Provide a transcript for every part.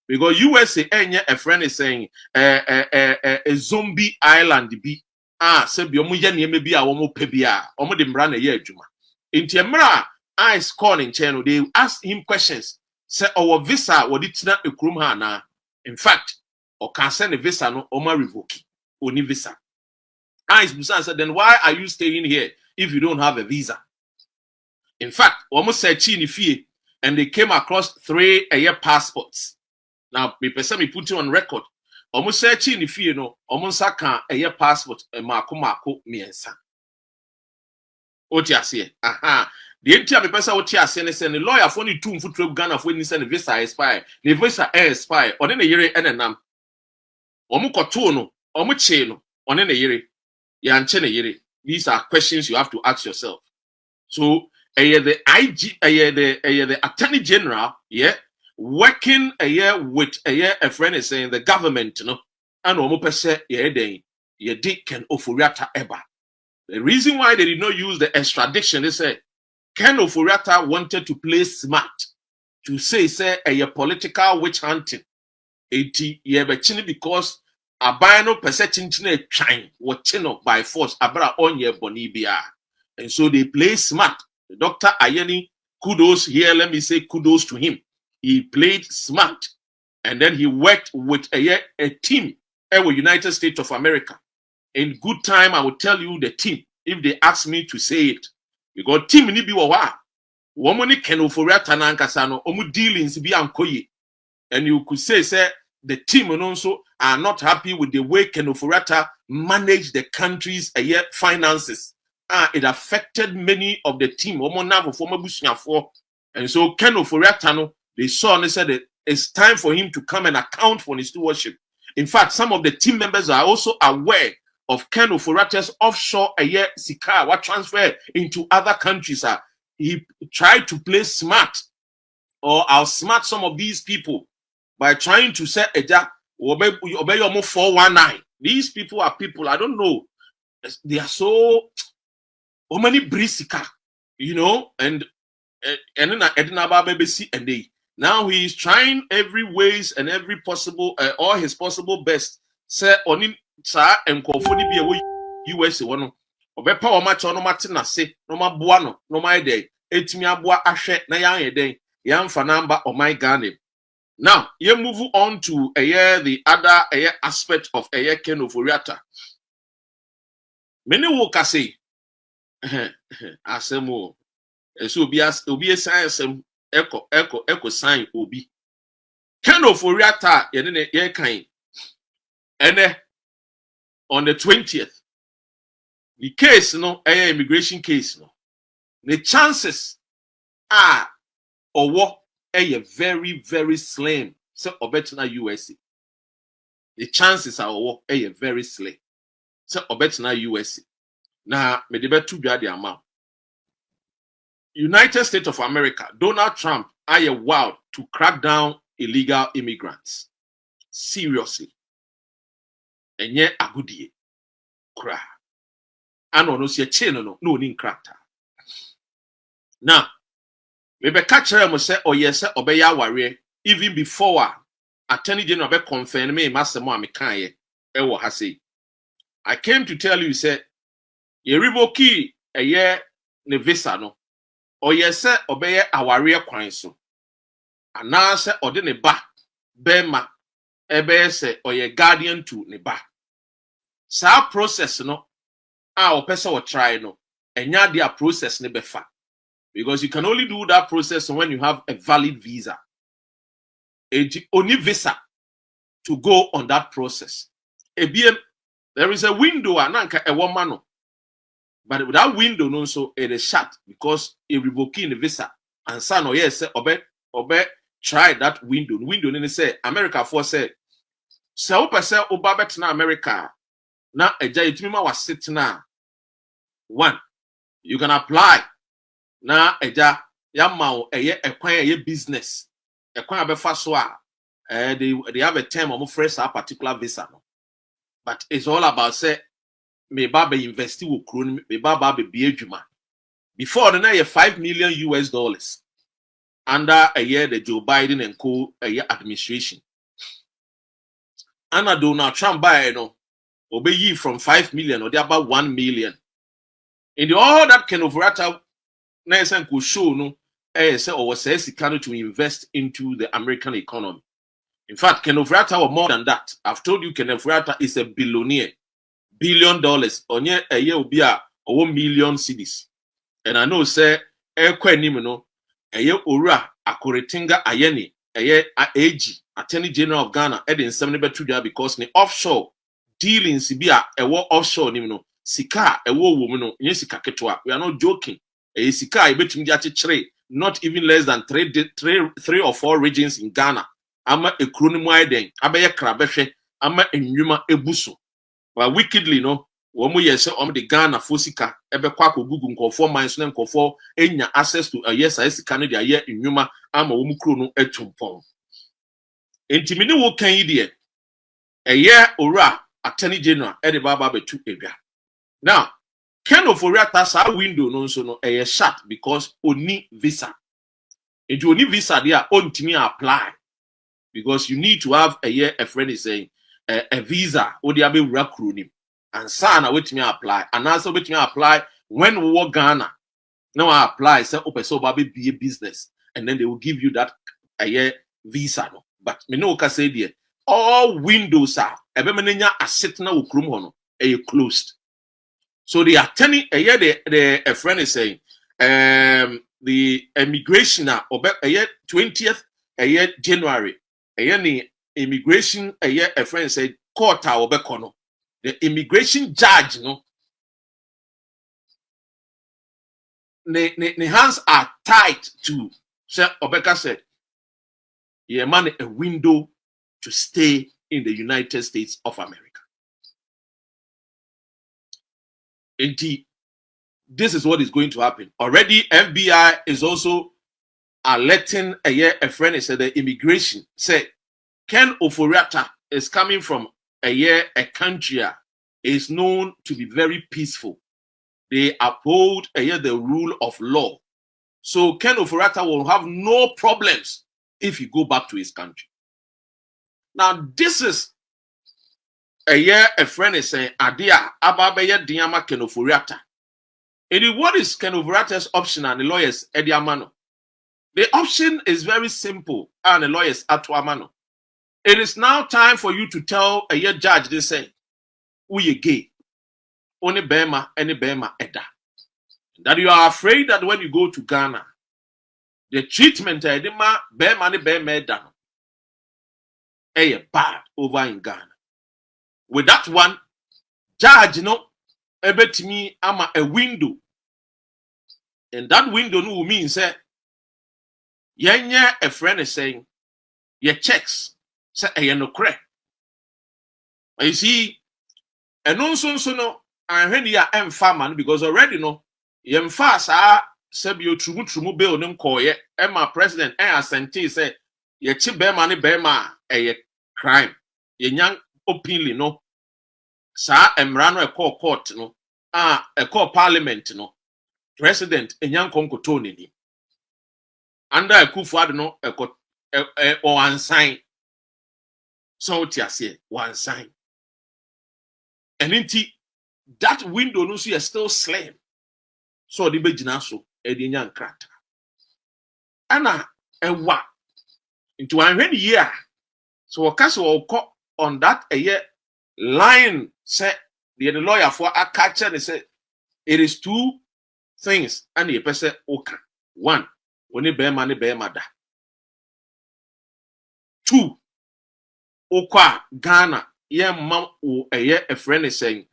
Because USA a friend is saying a zombie island be se bi omo ye niam bi a omo pe bi a omo de mra na ye adwuma. Enti emra ice call in channel they ask him questions. Say our visa what it na ekrum ha na. In fact, or can send a visa no omo revoke oni visa. Ice Busan said, then why are you staying here if you don't have a visa? In fact, almost said Chini fee, and they came across 3 year passports. Now, me person me put it on record. Almost said Chini fee, no, almost can a year passport, a Marco miensa. Otiasie, aha. The entire person Otiasie and send the lawyer for only 2 foot Ghana for any send the visa expire, the visa expire, or then a year and a nam. Omukotono, Omucheno, on a year. These are questions you have to ask yourself. So, the IG, the Attorney General, working with a friend is saying the government, and almost Ken Oforiata Eba. The reason why they did not use the extradition, they say Ken Oforiata wanted to play smart to say a political witch hunting. Because Abano percentage trying watching up by force abra onye bonibia. And so they play smart. Dr. Ayeni, kudos here. Let me say kudos to him. He played smart. And then he worked with a team at the United States of America. In good time, I will tell you the team if they ask me to say it. Because team ni bi wa. Womoni Ken Oforiata na nkasano omu dealings bi ankoye. And you could say the team and also are not happy with the way Ken Oforiata managed the country's finances. It affected many of the team. And so Ken Oforiata, they saw and they said that it's time for him to come and account for his stewardship. In fact, some of the team members are also aware of Ken Oforiata's offshore Sika, what transfer into other countries. He tried to play smart or outsmart some of these people by trying to say obey 419. These people are people, I don't know. They are so many brisika, and then now he is trying every ways and every possible all his possible best. Say on him sa and confoni be US one. Obepa o match no matina se no ma boa no my day. Etimi aboa ahwe na yan eden. Yan fa number of my Ghana. Now, you move on to the other aspect of Ken Oforiata. Many will say, Asemo, so be a science, echo sign, obi. Ken Oforiata, ye kind. And on the 20th, the case, immigration case, the chances are, or what? Very, very slim. So Obetina USA. The chances are very slim. So Obetina USA. Now, me debe tu bia the amount. United States of America, Donald Trump are wild to crack down illegal immigrants. Seriously. And yet agudie. Kra. Ano no si cheno no ni crackta. Now, maybe catch them say, oh yes, obey ya warrior. Even before Attorney General be confirm me, Master Mo Amikaye, ewo hase. I came to tell you, say, ye revoke a year ne visa no. Oh yes, obey a warrior kwan so. And now say, ode ne ba, bema, ebe say, or ye guardian to ne ba. Sa process no, o person will try no, and ya dia process ne befa. Because you can only do that process when you have a valid visa. Only visa to go on that process. There is a window, a woman, but that window also it is shut because it revoking the visa. And son, oh yes, obey, try that window. Window, then they say America for say, so person obabet na America. Now a jaitima was sitting now. One, you can apply. Na eja yamao a business ekwan abefa so they have a term of fresh a particular visa no. But it's all about say me baba invest wo kro me baba be adwuma before the na $5 million US under a year the Joe Biden and co administration Anna Donald Trump buy no obey ye from 5 million or about 1 million. In the all that can overata nice and could show no say or says to invest into the American economy. In fact, Ken Ofrata or more than that. I've told you Ken Ofrata is a billionaire. $1 billion. Onye a year will be a 1 million cedis. And I know say nimino a year ura akoretinga ayeni a year AG Attorney General of Ghana edin 70 because the offshore dealings be a war offshore nimino sika a war woman sika ketwa. We are not joking. A sika I bet you not even less than three or four regions in Ghana. Ama ekronimu aiden abeye krabehwe ama enwuma ebuso wa wickedly no wo mu yese the Ghana fosika ebe kwa kogugu nkofo man so nkofo enya access to yes sika no dia ye enwuma ama wo mu kro no atumpon entimini wo kan yi de eye ora Attorney General ede baba betu edwa. Now Ken Ofori sa window no so no eye shut because oni visa. It oni visa dia ontimi apply. Because you need to have a friend is saying a visa or the abe rakronim and sana wait me apply and also wait me apply when we work Ghana. Now I apply say open so baby be a business and then they will give you that a visa no. But me no ka say there all windows are ebe menenya asset na ukrum hono closed. So the attorney the friend is saying the immigration obe 20th January. Any immigration a friend said court obekono. The immigration judge no the hands are tied to Obeka said yeah man a window to stay in the United States of America. Indeed, this is what is going to happen. Already FBI is also alerting a friend said the immigration said Ken Ofori is coming from a country is known to be very peaceful. They uphold the rule of law. So Ken Ofori will have no problems if he go back to his country. Now this is a friend is saying adia ababeye diama Ken Ofori. And what is Ken Ofori's option and the lawyers ediamano? The option is very simple, and the lawyers atuamano. It is now time for you to tell a judge, they say, we gay. Only Bema, any Bema Edda. That you are afraid that when you go to Ghana, the treatment Edema Bema ni Bema Edda bad over in Ghana. With that one, judge no ebet me ama a window. And that window no means say a friend is saying your checks say no cre. You see, and also no and when you are farmer because already no yem fast sebio trumu bill no koye Emma president asante say ye chi be money a crime ye nyang openly no sa emra no court no a call parliament no president enyang konkoto ni under a kufuad no or one sign so tiase one sign and inti that window no see still slim so the begina so edinya nkrata ana ewa into one year so okaso on that a year line say the lawyer for a catcher they say it is two things and the person okay one when you bear money bear mother two okwa Ghana ye mam o a friend is saying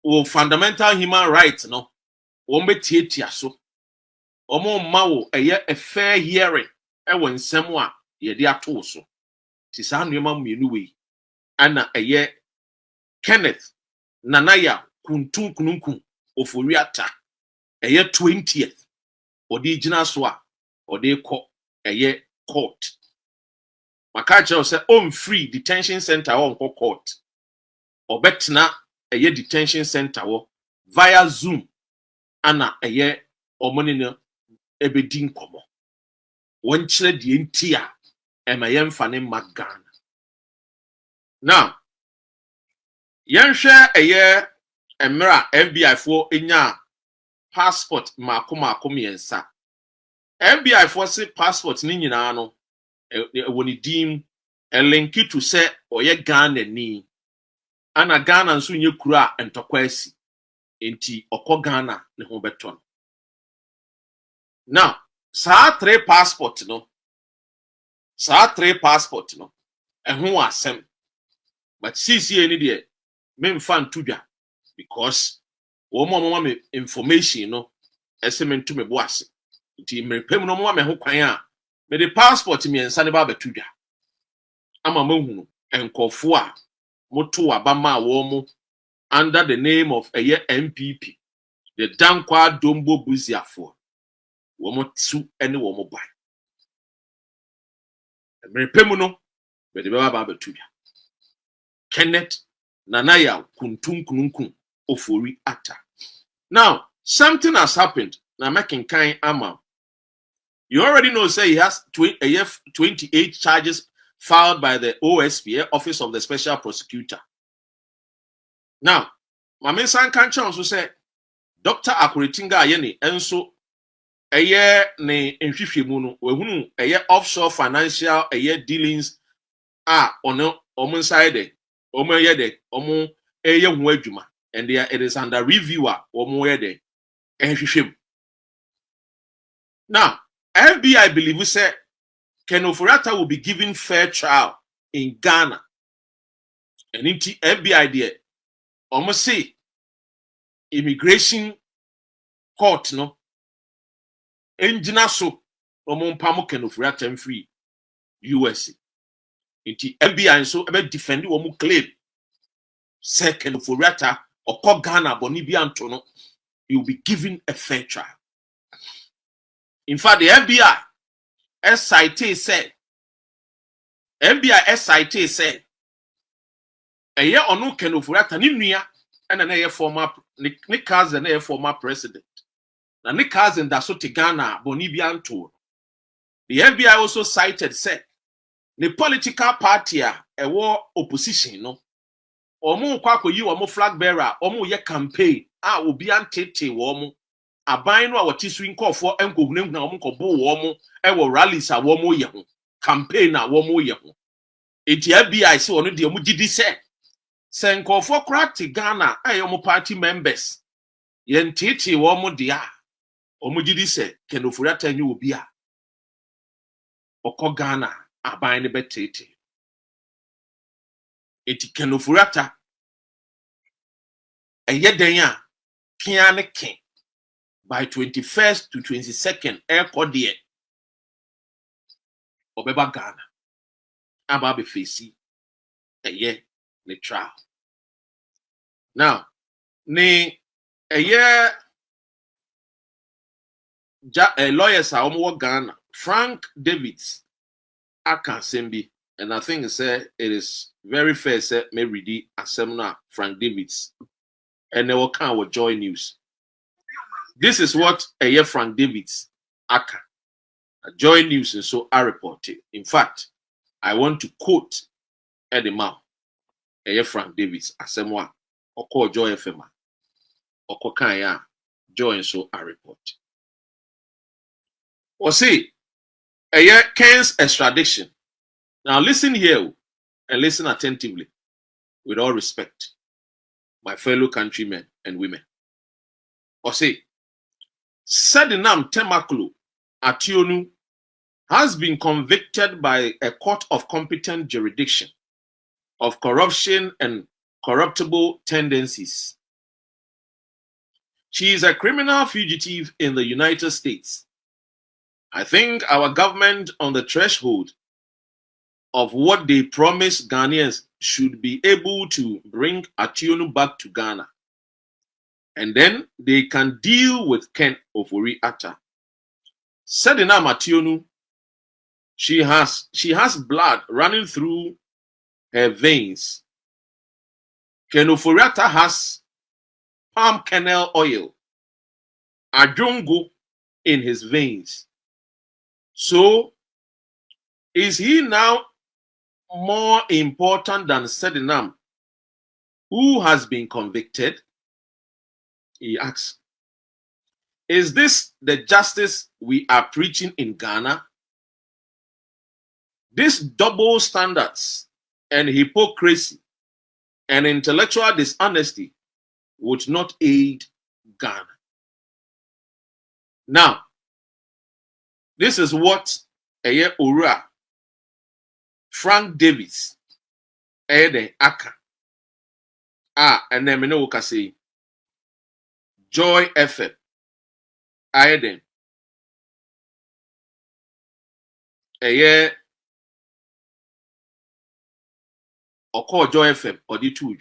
o fundamental human rights no o mbetietia so o mo ma wo a fair hearing e won nsem a ye de ato so ti sa nneema mienu we ana Kenneth Nanaya kuntun kununku Ofori Atta 20th odi gina so a odi ko court makacha say on free detention center on court obetna detention center via Zoom ana omoni no ebedi nkomo won kire de ntia emayem fane magana Now, Yansha a year emra FBI for inya passport mako miensa. FBI for say passport ni nyina no woni dim link to say oye Ghana ni. Ana Ghana nso nye kura entokwa asi. Enti okọ Ghana ne ho beton. Now, saa three passport no. Ehun asem. But CCA ni de me fan tudwa because wo mo me information no esem ntu me boase. Nti mrepem no mo me ho kwan a me de passport mi ensa ne ba betudwa. Ama mahunu enkofo a moto abama wo mo under the name of a MPP, the Dankwa Dombo Buziafo. Wo mo tu ene wo mo bai. Mrepem no me de ba betudwa. Kenneth Nanaya Kuntunkununkun Ofori Atta. Now, something has happened. Now making kind ama. You already know, say he has 28 charges filed by the OSP, Office of the Special Prosecutor. Now, Mame San Kancha also said, Dr. Akuritinga Ayeni, enso eye ne nhwehwemu no eye offshore financial dealings ono side eye hu adwuma, and it is under review ye de now FBI believe say Ken Ofori will be given fair trial in Ghana, and in FBI there say immigration court no engina so mpamo Ken Ofori free USA. Inti FBI so ebe defend wo claim say Ken Ofori or Ghana boni bi anto no, he will be given a fair trial. In fact, the FBI SIT said eye onu Ken Ofori ni nua and na former ni cousin na former president. Na ni cousin da so te Ghana boni bi anto. The FBI also cited said the political party ewo opposition no omo kwa koyi omo flag bearer omo ye campaign obi antete wo mo aban no a wotisu nkofo enkogunehuna omo kobo wo mo ewo rallies a wo mo ye ho campaign a wo mo ye ho eti FBI se ono de omo gidi se nkofo krati Ghana omo party members ye ntete wo mo de omo gidi se Ken Ofori atanyu obi a okọ Ghana aban ne betete. Eti Ken Ofori eye den a kia ne ken by 21st to 22nd airport obeba Ghana aba be face eye ne trial. Now ne eye lawyers a omo Ghana Frank Davids aka sembi, and I think it is very fair say me read asem Frank Davids and they will come with Joy News. This is what Frank Davids aka Joy News and so I reported. In fact, I want to quote Eddie Mao Frank Davids asemwa oko Joy FM oko kan ya Joy and so I report. Or say Ken's extradition. Now listen here and listen attentively with all respect, my fellow countrymen and women. Or say, Sedinam Temaklu Ationu has been convicted by a court of competent jurisdiction of corruption and corruptible tendencies. She is a criminal fugitive in the United States. I think our government on the threshold of what they promised Ghanaians should be able to bring Ationu back to Ghana. And then they can deal with Ken Ofori Atta. Sedina Ationu, she has blood running through her veins. Ken Ofori Atta has palm kernel oil, ajongo in his veins. So, is he now more important than Sedinam, who has been convicted? He asks, is this the justice we are preaching in Ghana? These double standards and hypocrisy and intellectual dishonesty would not aid Ghana. Now, this is what Ora Frank Davis, Atta, and then we say Joy FM, Aiden, Oko Joy FM, or the two.